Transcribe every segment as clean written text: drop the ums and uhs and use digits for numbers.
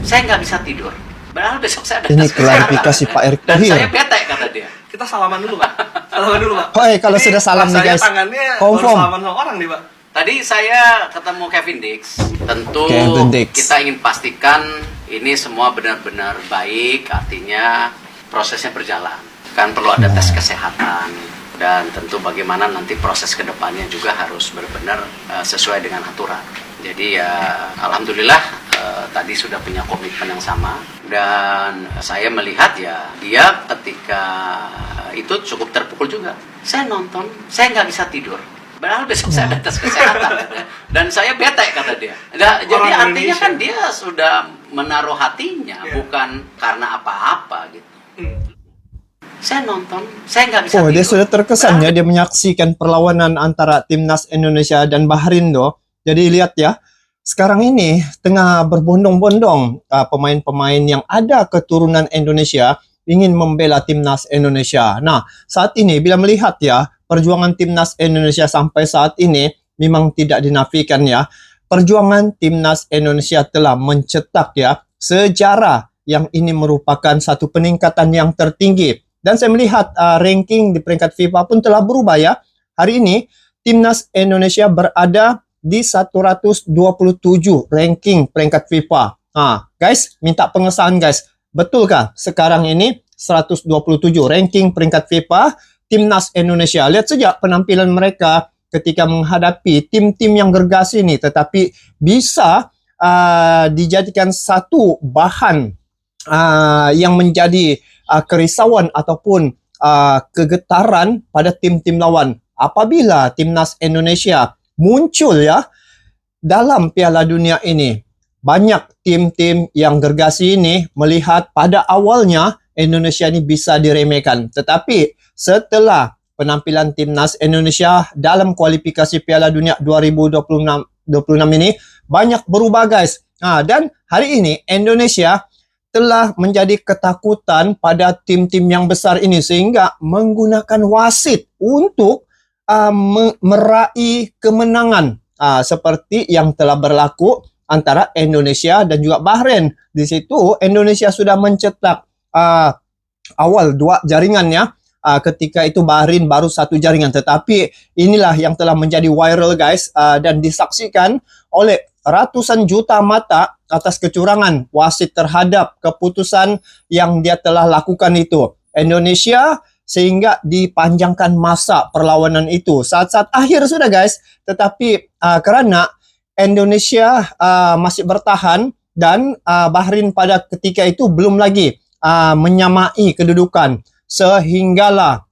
saya nggak bisa tidur. Padahal besok saya ada Ini tes kesehatan. klarifikasi Pak Erick Dan Thohir. saya bete, kata dia. Kita salaman dulu, Pak. Salaman dulu, Pak. Oh, kalau Ini sudah salam nih, rasanya guys. tangannya baru Confirm. salaman sama orang nih, Pak. Tadi saya ketemu Kevin Dix. Tentu Kevin Dix. kita ingin pastikan ini semua benar-benar baik, artinya prosesnya berjalan. Kan perlu ada tes kesehatan. Dan tentu bagaimana nanti proses kedepannya juga harus benar-benar sesuai dengan aturan. Jadi ya alhamdulillah tadi sudah punya komitmen yang sama. Dan saya melihat ya dia ketika itu cukup terpukul juga. Saya nonton, saya nggak bisa tidur. Padahal besok saya ada tes kesehatan. Dan saya bete, kata dia. Nah, jadi artinya Indonesia. kan dia sudah menaruh hatinya, bukan karena apa-apa gitu. Saya nonton, saya nggak bisa Oh, tidur. dia sudah terkesan ya, dia menyaksikan perlawanan antara timnas Indonesia dan Bahrain doh. Jadi lihat ya, sekarang ini tengah berbondong-bondong pemain-pemain yang ada keturunan Indonesia ingin membela timnas Indonesia. Nah, saat ini bila melihat ya, perjuangan timnas Indonesia sampai saat ini memang tidak dinafikan ya. Perjuangan timnas Indonesia telah mencetak ya sejarah yang ini merupakan satu peningkatan yang tertinggi. Dan saya melihat ranking di peringkat FIFA pun telah berubah ya. Hari ini timnas Indonesia berada di 127 ranking peringkat FIFA. Nah, guys, minta pengesahan guys. Betulkah sekarang ini 127 ranking peringkat FIFA timnas Indonesia? Lihat saja penampilan mereka ketika menghadapi tim-tim yang gergas ini, tetapi bisa dijadikan satu bahan yang menjadi kerisauan ataupun kegetaran pada tim-tim lawan. Apabila timnas Indonesia muncul ya dalam Piala Dunia ini, banyak tim-tim yang gergasi ini melihat pada awalnya Indonesia ini bisa diremehkan. Tetapi setelah penampilan timnas Indonesia dalam kualifikasi Piala Dunia 2026 ini banyak berubah guys. Nah, dan hari ini Indonesia telah menjadi ketakutan pada tim-tim yang besar ini sehingga menggunakan wasit untuk meraih kemenangan seperti yang telah berlaku antara Indonesia dan juga Bahrain. Di situ Indonesia sudah mencetak awal 2 jaringan ya. Ketika itu Bahrain baru 1 jaringan. Tetapi inilah yang telah menjadi viral guys dan disaksikan oleh ratusan juta mata atas kecurangan wasit terhadap keputusan yang dia telah lakukan itu. Indonesia sehingga dipanjangkan masa perlawanan itu. Saat-saat akhir sudah guys. Tetapi karena Indonesia masih bertahan dan Bahrain pada ketika itu belum lagi menyamai kedudukan sehinggalah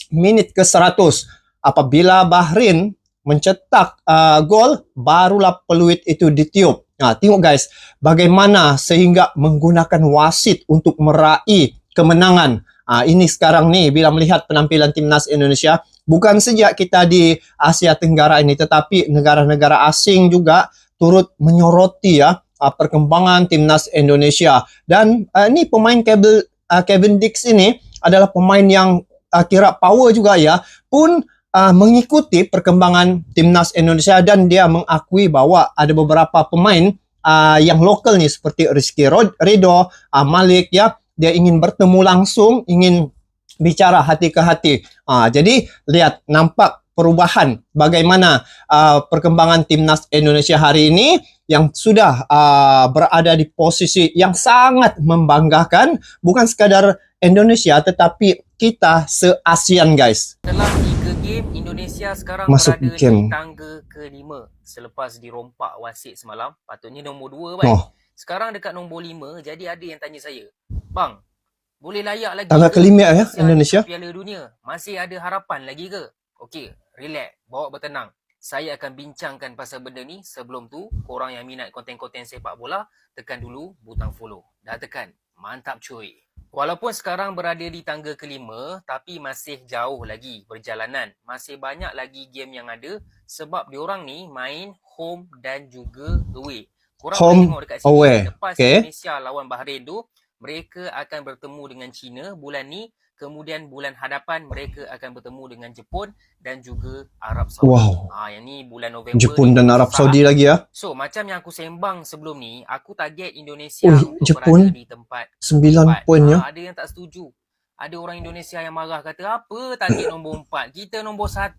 menit ke-100 apabila Bahrain mencetak gol barulah peluit itu ditiup. Nah, tengok guys bagaimana sehingga menggunakan wasit untuk meraih kemenangan. Ini sekarang nih bila melihat penampilan timnas Indonesia, bukan saja kita di Asia Tenggara ini, tetapi negara-negara asing juga turut menyoroti ya perkembangan timnas Indonesia. Dan ini pemain Kevin Dix ini adalah pemain yang kira power juga ya, pun mengikuti perkembangan timnas Indonesia dan dia mengakui bahwa ada beberapa pemain yang lokal nih seperti Rizky Ridho, Malik ya. Dia ingin bertemu langsung, ingin bicara hati ke hati. Jadi lihat nampak perubahan bagaimana perkembangan timnas Indonesia hari ini yang sudah berada di posisi yang sangat membanggakan, bukan sekadar Indonesia tetapi kita se-ASEAN guys. Dalam 3 game, Indonesia sekarang Masuk berada game. di tangga ke-5 selepas dirompak wasit semalam. Patutnya nombor 2 kan. Oh, Sekarang dekat nombor 5, jadi ada yang tanya saya, "Bang, boleh layak lagi tangga ke? kelima ya Masih Indonesia. ada Piala Dunia? Masih ada harapan lagi ke?" Okey, relax, bawa bertenang. Saya akan bincangkan pasal benda ni. Sebelum tu, korang yang minat konten-konten sepak bola, tekan dulu butang follow. Dah tekan? Mantap cuy. Walaupun sekarang berada di tangga ke-5, tapi masih jauh lagi perjalanan. Masih banyak lagi game yang ada sebab diorang ni main home dan juga away. Korang Home, boleh tengok dekat sini, away. lepas Okay. Indonesia lawan Bahrain tu, mereka akan bertemu dengan China bulan ni kemudian bulan hadapan mereka akan bertemu dengan Jepun dan juga Arab Saudi. Wow. Yang ni bulan November Jepun ni dan Arab susah. Saudi lagi ya. So macam yang aku sembang sebelum ni, aku target Indonesia Ui, untuk Jepun berada di tempat 9 poin ya. Ada yang tak setuju. Ada orang Indonesia yang marah kata, apa target nombor 4? Kita nombor 1.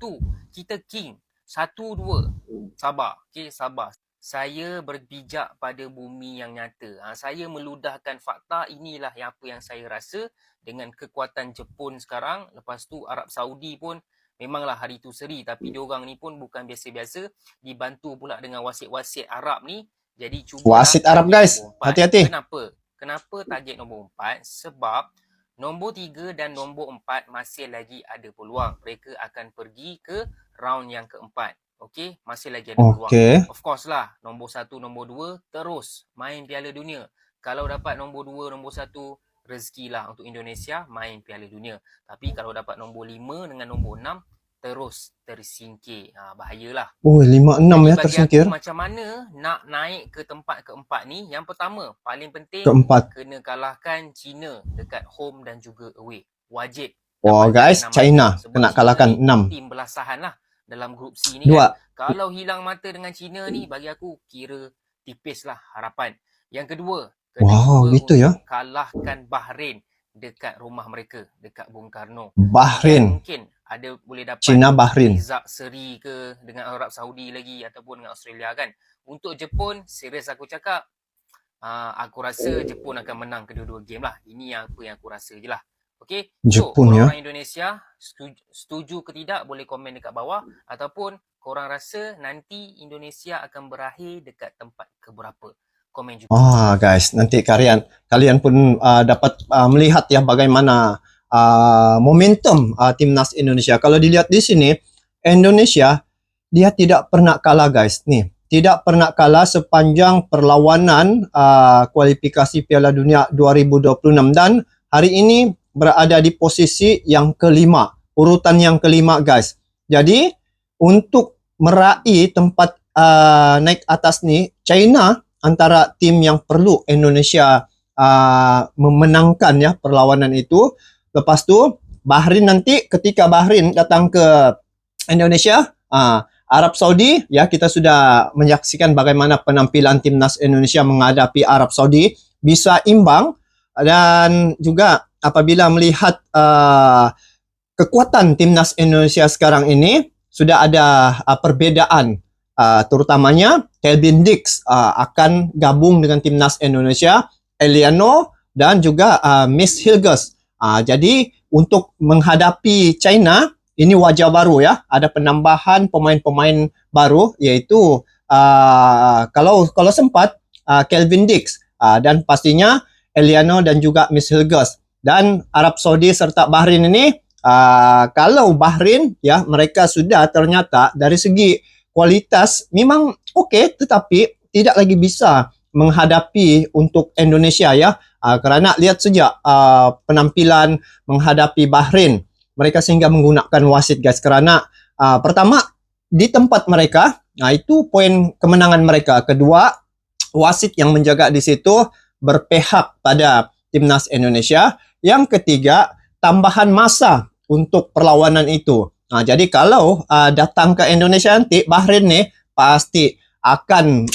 Kita king. 1, 2. Sabar. Okay, sabar. Saya berpijak pada bumi yang nyata. Saya meludahkan fakta. Inilah apa yang saya rasa dengan kekuatan Jepun sekarang. Lepas tu Arab Saudi pun memanglah hari tu seri. Tapi diorang ni pun bukan biasa-biasa. Dibantu pula dengan wasit-wasit Arab ni. Jadi cuba Wasit Arab guys, hati-hati. Kenapa target nombor 4? Sebab nombor 3 dan nombor 4 masih lagi ada peluang. Mereka akan pergi ke round yang keempat. Okey, masih lagi ada peluang. Of course lah, nombor 1, nombor 2 terus main Piala Dunia. Kalau dapat nombor 2, nombor 1, rezekilah untuk Indonesia main Piala Dunia. Tapi kalau dapat nombor 5 dengan nombor 6, terus tersingkir. Bahayalah. 5-6 ya bagi tersingkir. Aku, macam mana nak naik ke tempat keempat ni? Yang pertama, paling penting kena kalahkan China dekat home dan juga away. Wajib. Wah guys, China kena kalahkan 6. Tim belasahan lah dalam grup C ni kan. Kalau hilang mata dengan China ni, bagi aku kira tipis lah harapan. Yang kedua, gitu ya. Kalahkan Bahrain dekat rumah mereka, dekat Bung Karno. Bahrain. Mungkin ada boleh dapat China Bahrain. result seri ke dengan Arab Saudi lagi ataupun dengan Australia kan. Untuk Jepun, serius aku cakap, aku rasa Jepun akan menang kedua-dua game lah. Ini apa yang aku rasa je lah. Okay, Jepun, orang Indonesia setuju ke tidak boleh komen dekat bawah, ataupun korang rasa nanti Indonesia akan berakhir dekat tempat keberapa. Komen juga. Guys, nanti kalian pun dapat melihat ya bagaimana momentum timnas Indonesia. Kalau dilihat di sini, Indonesia dia tidak pernah kalah guys. Nih, tidak pernah kalah sepanjang perlawanan kualifikasi Piala Dunia 2026 dan hari ini berada di posisi yang kelima, urutan yang kelima guys. Jadi untuk meraih tempat naik atas nih, China antara tim yang perlu Indonesia memenangkan ya perlawanan itu. Lepas tu Bahrain nanti ketika Bahrain datang ke Indonesia, Arab Saudi ya, kita sudah menyaksikan bagaimana penampilan timnas Indonesia menghadapi Arab Saudi, bisa imbang. Dan juga apabila melihat kekuatan timnas Indonesia sekarang ini, sudah ada perbedaan, terutamanya Kelvin Dix akan gabung dengan timnas Indonesia, Eliano dan juga Miss Hilgers. Jadi untuk menghadapi China, ini wajah baru ya, ada penambahan pemain-pemain baru, yaitu kalau sempat Kelvin Dix dan pastinya Eliano dan juga Miss Hilgers. Dan Arab Saudi serta Bahrain ini, kalau Bahrain ya, mereka sudah ternyata dari segi kualitas memang oke, tetapi tidak lagi bisa menghadapi untuk Indonesia ya, kerana lihat saja penampilan menghadapi Bahrain mereka sehingga menggunakan wasit guys, kerana pertama di tempat mereka, itu poin kemenangan mereka. Kedua, wasit yang menjaga di situ berpihak pada timnas Indonesia. Yang ketiga, tambahan masa untuk perlawanan itu. Jadi kalau datang ke Indonesia nanti, Bahrain nih pasti akan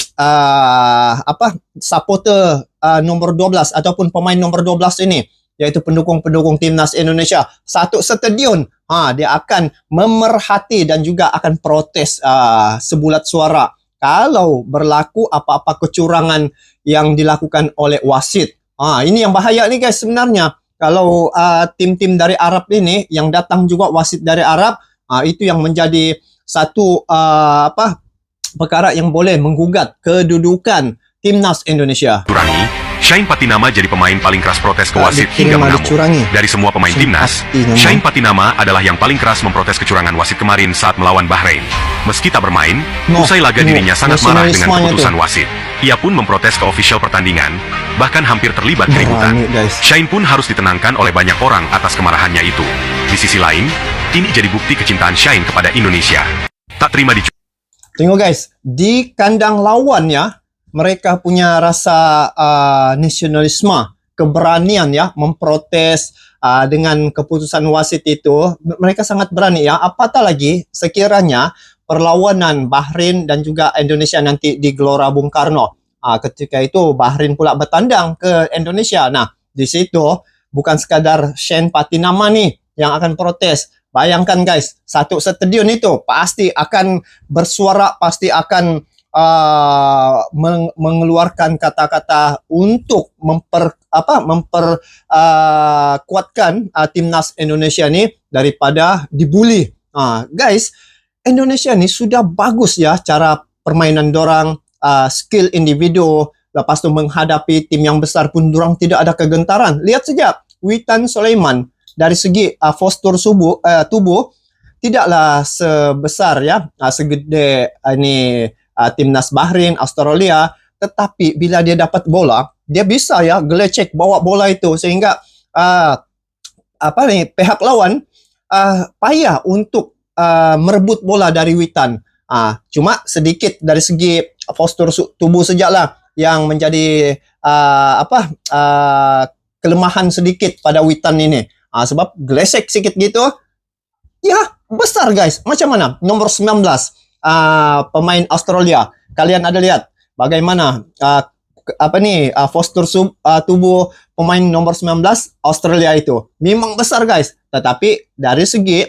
supporter nomor 12 ataupun pemain nomor 12 ini, yaitu pendukung-pendukung timnas Indonesia, satu stadion, dia akan memerhati dan juga akan protes sebulat suara kalau berlaku apa-apa kecurangan yang dilakukan oleh wasit. Ini yang bahaya nih guys sebenarnya. Kalau tim-tim dari Arab ini yang datang juga wasit dari Arab, itu yang menjadi satu perkara yang boleh menggugat kedudukan timnas Indonesia. Shine Patinama jadi pemain paling keras protes ke wasit hingga mengamuk. Dari semua pemain timnas, Shine Patinama adalah yang paling keras memprotes kecurangan wasit kemarin saat melawan Bahrain. Meski tak bermain, usai laga dirinya sangat marah dengan keputusan wasit. Ia pun memprotes ke official pertandingan, bahkan hampir terlibat keributan. Shine pun harus ditenangkan oleh banyak orang atas kemarahannya itu. Di sisi lain, ini jadi bukti kecintaan Shine kepada Indonesia. Tak terima Tengok guys, di kandang lawan ya, mereka punya rasa nasionalisme, keberanian ya, memprotes dengan keputusan wasit itu, mereka sangat berani ya. Apatah lagi sekiranya perlawanan Bahrain dan juga Indonesia nanti di Gelora Bung Karno. Ketika itu Bahrain pula bertandang ke Indonesia. Nah, di situ bukan sekadar Shane Patinama nih yang akan protes. Bayangkan guys, satu stadion itu pasti akan bersuara, pasti akan mengeluarkan kata-kata untuk memperkuatkan timnas Indonesia ini daripada dibully. Guys, Indonesia ini sudah bagus ya cara permainan dorang, skill individu, lepas tu menghadapi tim yang besar pun dorang tidak ada kegentaran. Lihat saja Witan Sulaiman dari segi postur tubuh tidaklah sebesar ya segede ini timnas Bahrain, Australia, tetapi bila dia dapat bola, dia bisa ya gelecek bawa bola itu sehingga pihak lawan payah untuk merebut bola dari Witan. Cuma sedikit dari segi postur tubuh sajalah yang menjadi kelemahan sedikit pada Witan ini. Sebab gelesek sedikit gitu, ya besar guys. Macam mana? Nomor 19 pemain Australia. Kalian ada lihat bagaimana postur tubuh pemain nomor 19 Australia itu. Memang besar guys. Tetapi dari segi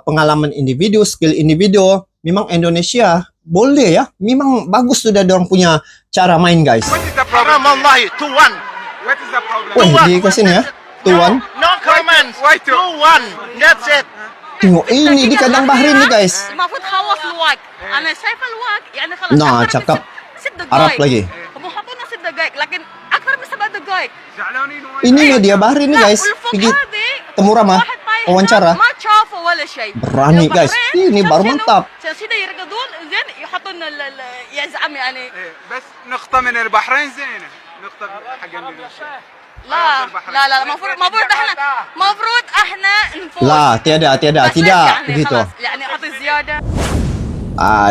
pengalaman individu, skill individu, memang Indonesia boleh ya. Memang bagus sudah dorang punya cara main guys. What is the problem? Wallahi, 2-1. What is the problem? Wah, di kesini ya. Tuan. No comments. 2-1. That's it. Tengok ini di kandang Bahrain nih guys. المفروض خلص الوقت انا شايفه الوقت يعني خلص Nah, cakap Arab lagi. هم حطونا 6 دقائق لكن اكثر من 7 دقائق Ini loh dia Bahrain nih guys. Pergi temu Rama wawancara. ما شافوا ولا شيء Berani guys. Ini baru mantap. عشان كذا يرقدون زين يحطوا لنا يا زعم يعني بس نقطة من البحرين زينة. نقطة حق اندونيسيا. لا المفروض احنا نفوز Lah, tidak begitu. يعني اعطي زياده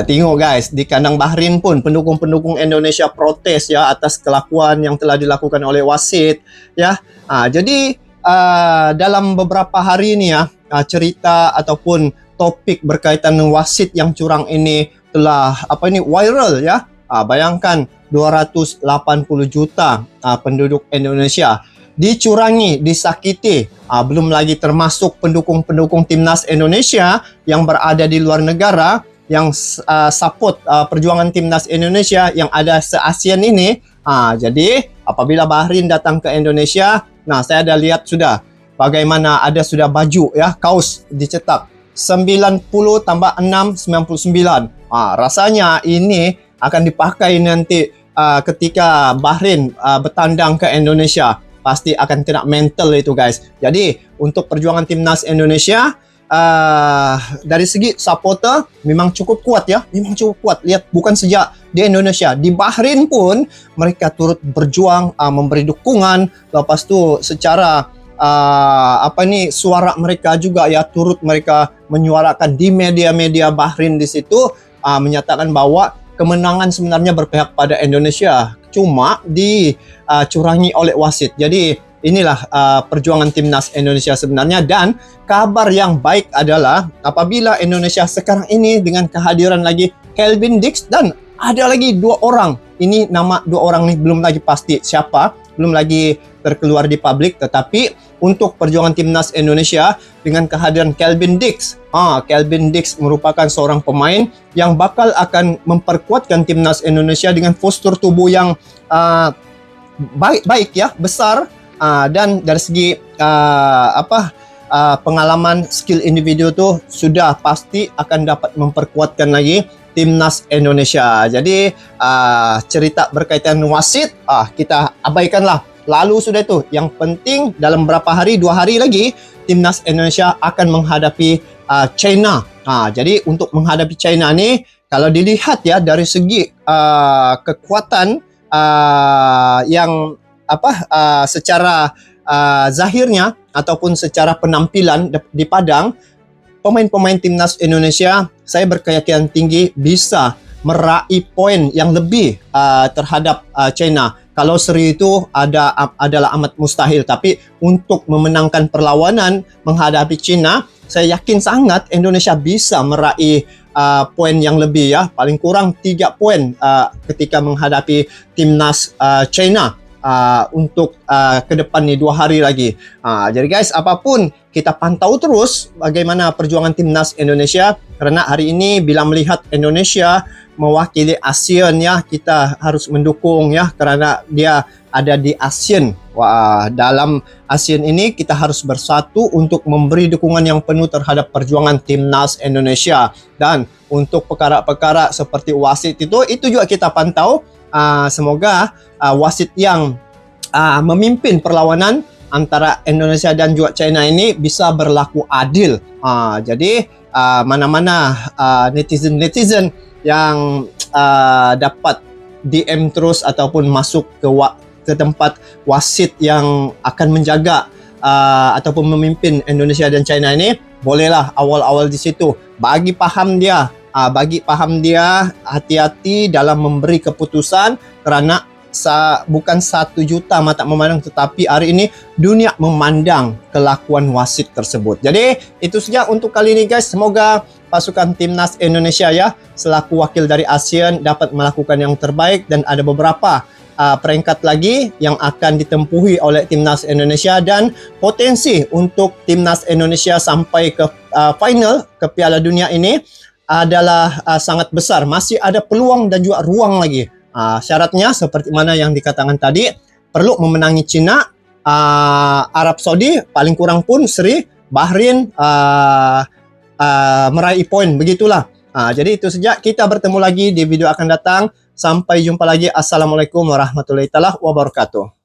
Tengok guys, di kandang Bahrain pun pendukung-pendukung Indonesia protes ya atas kelakuan yang telah dilakukan oleh wasit ya. Jadi dalam beberapa hari ini ya, cerita ataupun topik berkaitan dengan wasit yang curang ini telah viral ya. Bayangkan 280 juta penduduk Indonesia dicurangi, disakiti. Belum lagi termasuk pendukung-pendukung timnas Indonesia yang berada di luar negara yang support perjuangan timnas Indonesia yang ada se-ASEAN ini. Jadi apabila Bahrain datang ke Indonesia, nah saya ada lihat sudah bagaimana ada sudah baju ya, kaos dicetak 90 tambah 6 99. Rasanya ini akan dipakai nanti ketika Bahrain bertandang ke Indonesia. Pasti akan kena mental itu guys. Jadi untuk perjuangan timnas Indonesia dari segi supporter memang cukup kuat ya. Memang cukup kuat. Lihat bukan sejak di Indonesia, di Bahrain pun mereka turut berjuang, memberi dukungan. Lepas tu secara suara mereka juga ya turut mereka menyuarakan di media-media Bahrain di situ menyatakan bahwa kemenangan sebenarnya berpihak pada Indonesia, cuma dicurangi oleh wasit. Jadi inilah perjuangan timnas Indonesia sebenarnya. Dan kabar yang baik adalah apabila Indonesia sekarang ini dengan kehadiran lagi Kelvin Dix dan ada lagi 2 orang. Ini nama 2 orang nih belum lagi pasti siapa, belum lagi terkeluar di publik, tetapi untuk perjuangan timnas Indonesia dengan kehadiran Kelvin Dix. Kelvin Dix merupakan seorang pemain yang bakal akan memperkuatkan timnas Indonesia dengan postur tubuh yang baik ya, besar, dan dari segi pengalaman skill individu tuh sudah pasti akan dapat memperkuatkan lagi timnas Indonesia. Jadi cerita berkaitan wasit kita abaikanlah. Lalu sudah itu, yang penting dalam berapa hari, 2 hari lagi timnas Indonesia akan menghadapi China. Jadi untuk menghadapi China ni, kalau dilihat ya dari segi kekuatan yang secara zahirnya ataupun secara penampilan di padang, pemain-pemain timnas Indonesia saya berkeyakinan tinggi bisa meraih poin yang lebih terhadap China. kalau seri itu adalah amat mustahil. Tapi untuk memenangkan perlawanan menghadapi China, saya yakin sangat Indonesia bisa meraih poin yang lebih ya, paling kurang 3 poin ketika menghadapi timnas China untuk ke depan nih 2 hari lagi. Jadi guys, apapun kita pantau terus bagaimana perjuangan timnas Indonesia, karena hari ini bila melihat Indonesia mewakili ASEAN ya, kita harus mendukung ya, karena dia ada di ASEAN. Dalam ASEAN ini kita harus bersatu untuk memberi dukungan yang penuh terhadap perjuangan timnas Indonesia. Dan untuk perkara-perkara seperti wasit itu juga kita pantau. Semoga wasit yang memimpin perlawanan antara Indonesia dan juga China ini bisa berlaku adil. Jadi mana-mana netizen yang dapat DM terus ataupun masuk ke tempat wasit yang akan menjaga ataupun memimpin Indonesia dan China ini, bolehlah awal-awal di situ bagi paham dia hati-hati dalam memberi keputusan, karena bukan 1 juta mata memandang, tetapi hari ini dunia memandang kelakuan wasit tersebut. Jadi itu saja untuk kali ini guys. Semoga pasukan timnas Indonesia ya selaku wakil dari ASEAN dapat melakukan yang terbaik, dan ada beberapa peringkat lagi yang akan ditempuhi oleh timnas Indonesia, dan potensi untuk timnas Indonesia sampai ke final ke Piala Dunia ini adalah sangat besar. Masih ada peluang dan juga ruang lagi. Syaratnya seperti mana yang dikatakan tadi, perlu memenangi Cina, Arab Saudi paling kurang pun seri, Bahrain meraih poin, begitulah. Jadi itu saja, kita bertemu lagi di video akan datang. Sampai jumpa lagi. Assalamualaikum warahmatullahi wabarakatuh.